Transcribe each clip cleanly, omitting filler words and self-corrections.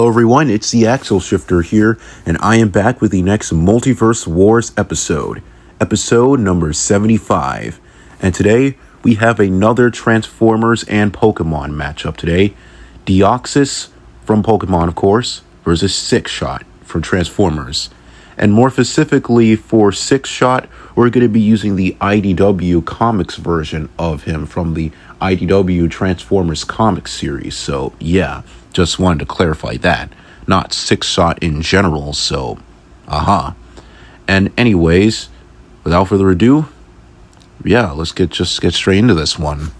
everyone, it's the Axle Shifter here, and I am back with the next Multiverse Wars episode number 75. And today, we have another Transformers and Pokemon matchup today. Deoxys from Pokemon, of course, versus Sixshot from Transformers. And more specifically for Sixshot, we're going to be using the IDW comics version of him from the IDW Transformers comics series. So, yeah, just wanted to clarify that. Not Sixshot in general, so, And anyways, without further ado, yeah, let's get straight into this one.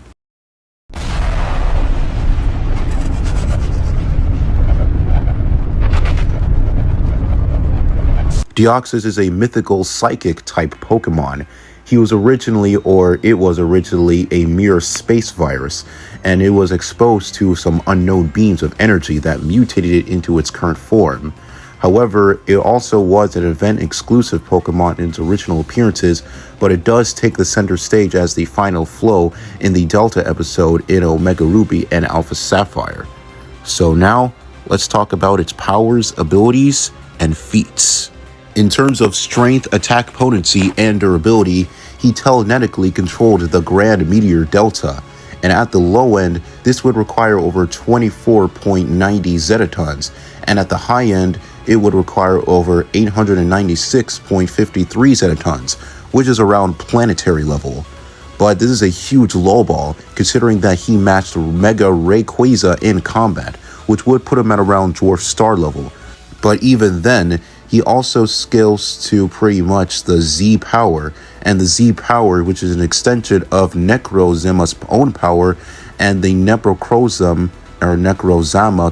Deoxys is a mythical psychic type Pokemon. It was originally a mere space virus, and it was exposed to some unknown beams of energy that mutated it into its current form. However, it also was an event-exclusive Pokemon in its original appearances, but it does take the center stage as the final flow in the Delta episode in Omega Ruby and Alpha Sapphire. So now, let's talk about its powers, abilities, and feats. In terms of strength, attack potency, and durability, he telekinetically controlled the Grand Meteor Delta, and at the low end, this would require over 24.90 zetatons, and at the high end, it would require over 896.53 zetatons, which is around planetary level. But this is a huge lowball, considering that he matched Mega Rayquaza in combat, which would put him at around Dwarf Star level. But even then, he also scales to pretty much the Z power, and the Z power, which is an extension of Necrozama's own power, and the Necrozama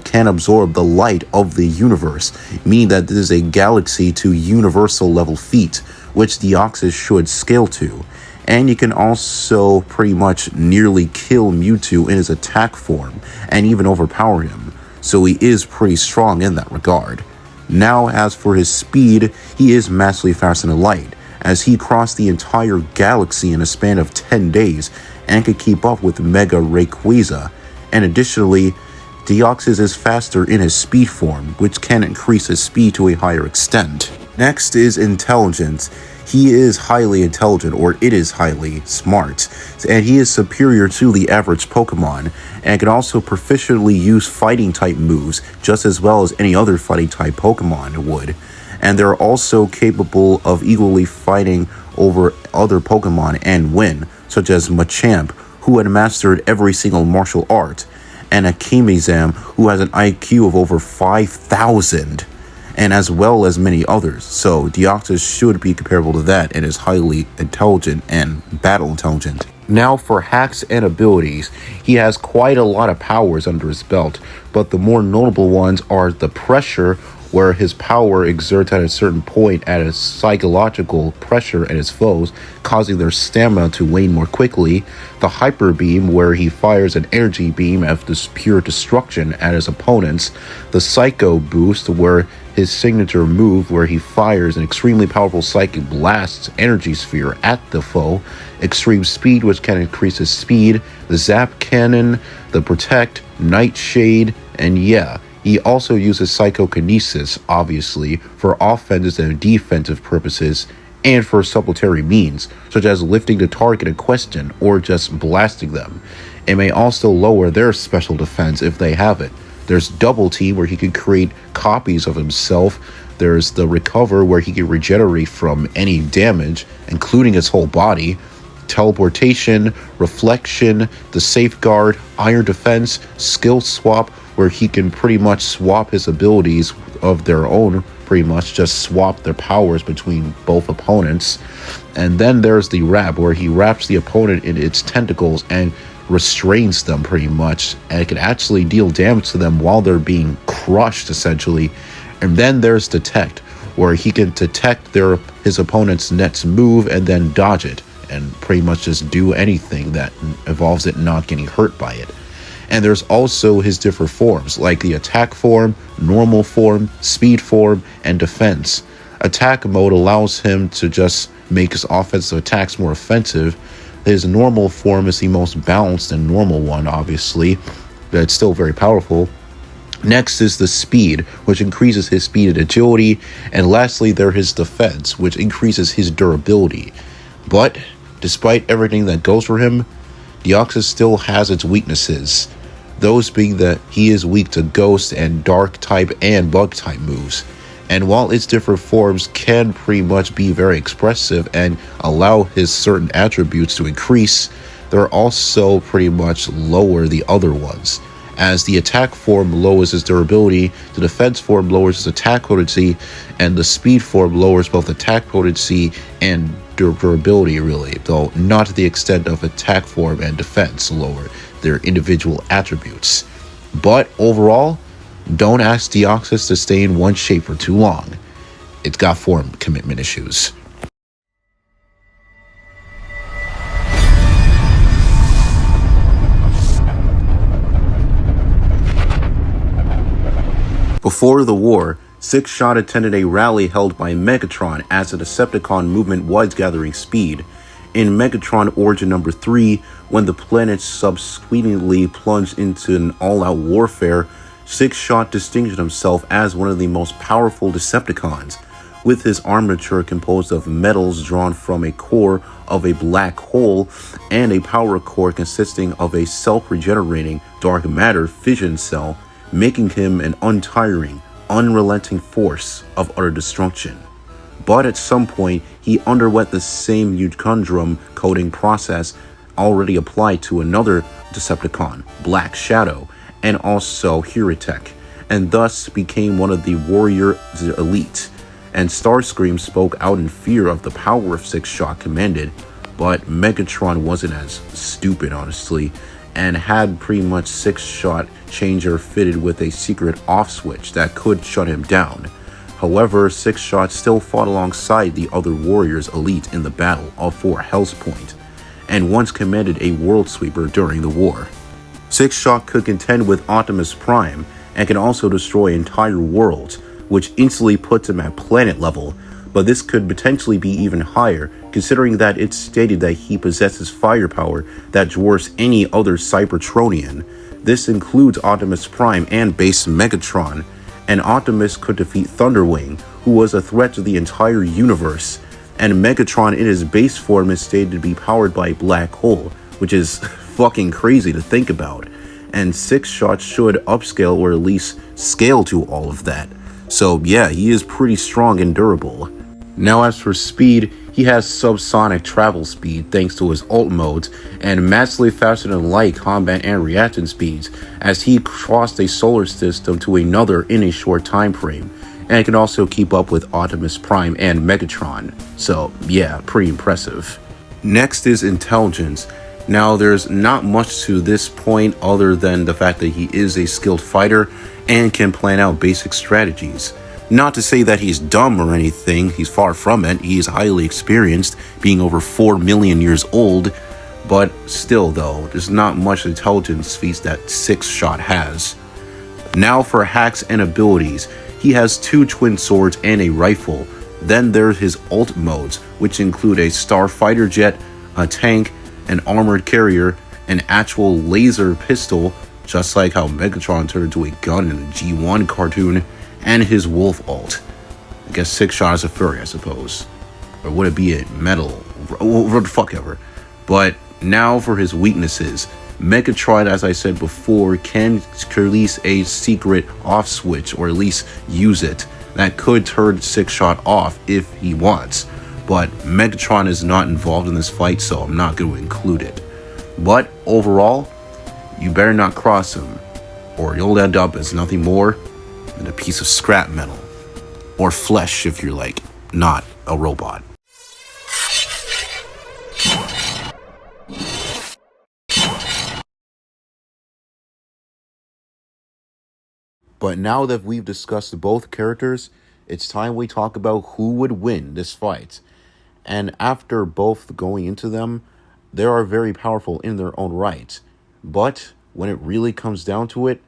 can absorb the light of the universe, meaning that this is a galaxy to universal level feat, which Deoxys should scale to. And you can also pretty much nearly kill Mewtwo in his attack form, and even overpower him, so he is pretty strong in that regard. Now, as for his speed, he is massively faster than light, as he crossed the entire galaxy in a span of 10 days and could keep up with Mega Rayquaza. And additionally, Deoxys is faster in his speed form, which can increase his speed to a higher extent. Next is intelligence. He is highly intelligent, or it is highly smart, and he is superior to the average Pokemon, and can also proficiently use fighting type moves just as well as any other fighting type Pokemon would. And they're also capable of equally fighting over other Pokemon and win, such as Machamp, who had mastered every single martial art, and Akimizam, who has an IQ of over 5,000. And as well as many others. So Deoxys should be comparable to that and is highly intelligent and battle intelligent. Now for hacks and abilities, he has quite a lot of powers under his belt, but the more notable ones are the pressure, where his power exerts at a certain point at a psychological pressure at his foes, causing their stamina to wane more quickly, the Hyper Beam, where he fires an energy beam of this pure destruction at his opponents, the Psycho Boost, where his signature move where he fires an extremely powerful psychic blast energy sphere at the foe, Extreme Speed, which can increase his speed, the Zap Cannon, the Protect, Nightshade, and yeah, he also uses Psychokinesis, obviously, for offensive and defensive purposes, and for supplementary means, such as lifting the target in question or just blasting them. It may also lower their special defense if they have it. There's Double Team, where he can create copies of himself. There's the Recover, where he can regenerate from any damage, including his whole body. Teleportation, Reflection, the Safeguard, Iron Defense, Skill Swap, where he can pretty much swap his abilities of their own, pretty much just swap their powers between both opponents. And then there's the Wrap, where he wraps the opponent in its tentacles and restrains them pretty much, and it can actually deal damage to them while they're being crushed, essentially. And then there's Detect, where he can detect his opponent's next move and then dodge it, and pretty much just do anything that involves it not getting hurt by it. And there's also his different forms, like the attack form, normal form, speed form, and defense. Attack mode allows him to just make his offensive attacks more offensive. His normal form is the most balanced and normal one, obviously, but it's still very powerful. Next is the speed, which increases his speed and agility, and lastly there is defense, which increases his durability. But despite everything that goes for him, Deoxys still has its weaknesses, those being that he is weak to ghost and dark type and bug type moves. And while its different forms can pretty much be very expressive and allow his certain attributes to increase, they're also pretty much lower the other ones. As the attack form lowers his durability, the defense form lowers his attack potency, and the speed form lowers both attack potency and durability really, though not to the extent of attack form and defense lower their individual attributes. But overall, don't ask Deoxys to stay in one shape for too long. It's got form commitment issues. Before the war, Sixshot attended a rally held by Megatron as the Decepticon movement was gathering speed. In Megatron Origin number 3, when the planet subsequently plunged into an all-out warfare, Sixshot distinguished himself as one of the most powerful Decepticons, with his armature composed of metals drawn from a core of a black hole and a power core consisting of a self-regenerating dark matter fission cell, making him an untiring, unrelenting force of utter destruction. But at some point, he underwent the same Euchundrum coding process already applied to another Decepticon, Black Shadow, and also Heretic, and thus became one of the warrior elite. And Starscream spoke out in fear of the power of Sixshot commanded, but Megatron wasn't as stupid, honestly, and had pretty much Sixshot changer fitted with a secret off switch that could shut him down. However, Sixshot still fought alongside the other warriors elite in the battle for Hell's Point, and once commanded a world sweeper during the war. Sixshot could contend with Optimus Prime and can also destroy entire worlds, which instantly puts him at planet level, but this could potentially be even higher, considering that it's stated that he possesses firepower that dwarfs any other Cybertronian. This includes Optimus Prime and base Megatron, and Optimus could defeat Thunderwing, who was a threat to the entire universe, and Megatron in his base form is stated to be powered by a black hole, which is fucking crazy to think about, and Sixshot should upscale or at least scale to all of that. So yeah, he is pretty strong and durable. Now as for speed, he has subsonic travel speed thanks to his ult modes, and massively faster than light combat and reaction speeds, as he crossed a solar system to another in a short time frame, and can also keep up with Optimus Prime and Megatron. So yeah, pretty impressive. Next is intelligence. Now there's not much to this point other than the fact that he is a skilled fighter and can plan out basic strategies. Not to say that he's dumb or anything, he's far from it. He is highly experienced, being over 4 million years old, but still though, there's not much intelligence feats that Sixshot has. Now for hacks and abilities, he has 2 twin swords and a rifle. Then there's his ult modes, which include a starfighter jet, a tank, an armored carrier, an actual laser pistol, just like how Megatron turned into a gun in the G1 cartoon, and his wolf ult. I guess Sixshot is a furry, I suppose. Or would it be a metal? What the fuck ever. But now for his weaknesses. Megatron, as I said before, can release a secret off switch, or at least use it, that could turn Sixshot off if he wants. But Megatron is not involved in this fight, so I'm not going to include it. But overall, you better not cross him, or you'll end up as nothing more than a piece of scrap metal. Or flesh if you're like, not a robot. But now that we've discussed both characters, it's time we talk about who would win this fight. And after both going into them, they are very powerful in their own right. But when it really comes down to it,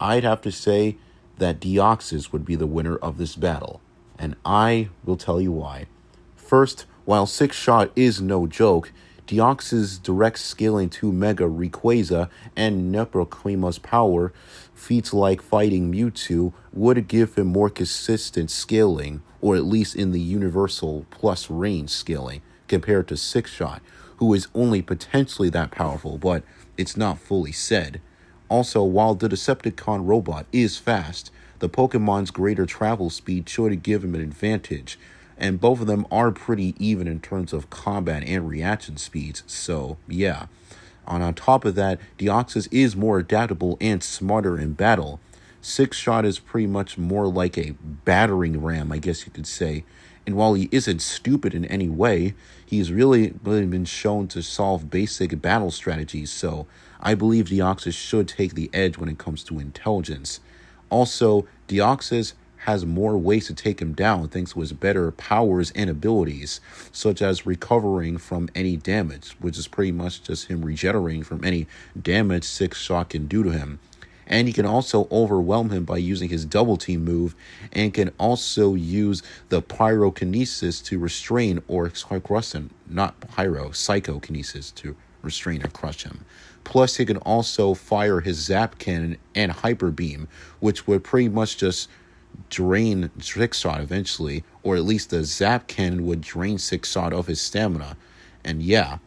I'd have to say that Deoxys would be the winner of this battle, and I will tell you why. First, while Sixshot is no joke, Deoxys' direct scaling to Mega Rayquaza and Necroclima's power, feats like fighting Mewtwo would give him more consistent scaling, or at least in the universal plus range scaling, compared to Sixshot, who is only potentially that powerful, but it's not fully said. Also, while the Decepticon robot is fast, the Pokemon's greater travel speed should give him an advantage, and both of them are pretty even in terms of combat and reaction speeds, so yeah. And on top of that, Deoxys is more adaptable and smarter in battle. Sixshot is pretty much more like a battering ram, I guess you could say. And while he isn't stupid in any way, he's really been shown to solve basic battle strategies, so I believe Deoxys should take the edge when it comes to intelligence. Also, Deoxys has more ways to take him down thanks to his better powers and abilities, such as recovering from any damage, which is pretty much just him regenerating from any damage Sixshot can do to him. And he can also overwhelm him by using his double team move, and can also use the pyrokinesis to restrain or crush him. Not pyro, psychokinesis to restrain or crush him. Plus, he can also fire his Zap Cannon and Hyper Beam, which would pretty much just drain Sixshot eventually, or at least the Zap Cannon would drain Sixshot of his stamina. And yeah,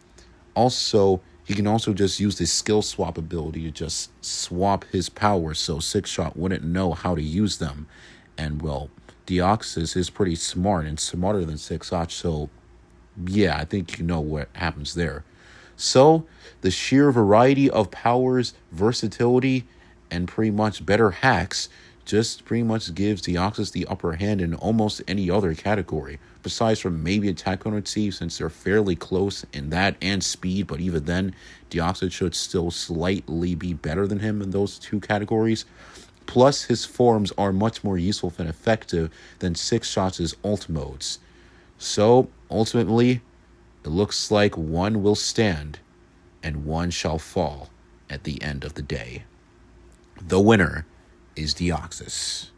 also, he can also just use the skill swap ability to just swap his powers so Sixshot wouldn't know how to use them. And well, Deoxys is pretty smart and smarter than Sixshot, so yeah, I think you know what happens there. So, the sheer variety of powers, versatility, and pretty much better hacks just pretty much gives Deoxys the upper hand in almost any other category, besides from maybe attack potency, since they're fairly close in that and speed, but even then, Deoxys should still slightly be better than him in those two categories. Plus, his forms are much more useful and effective than Sixshot's ult modes. So, ultimately, it looks like one will stand and one shall fall at the end of the day. The winner is Deoxys.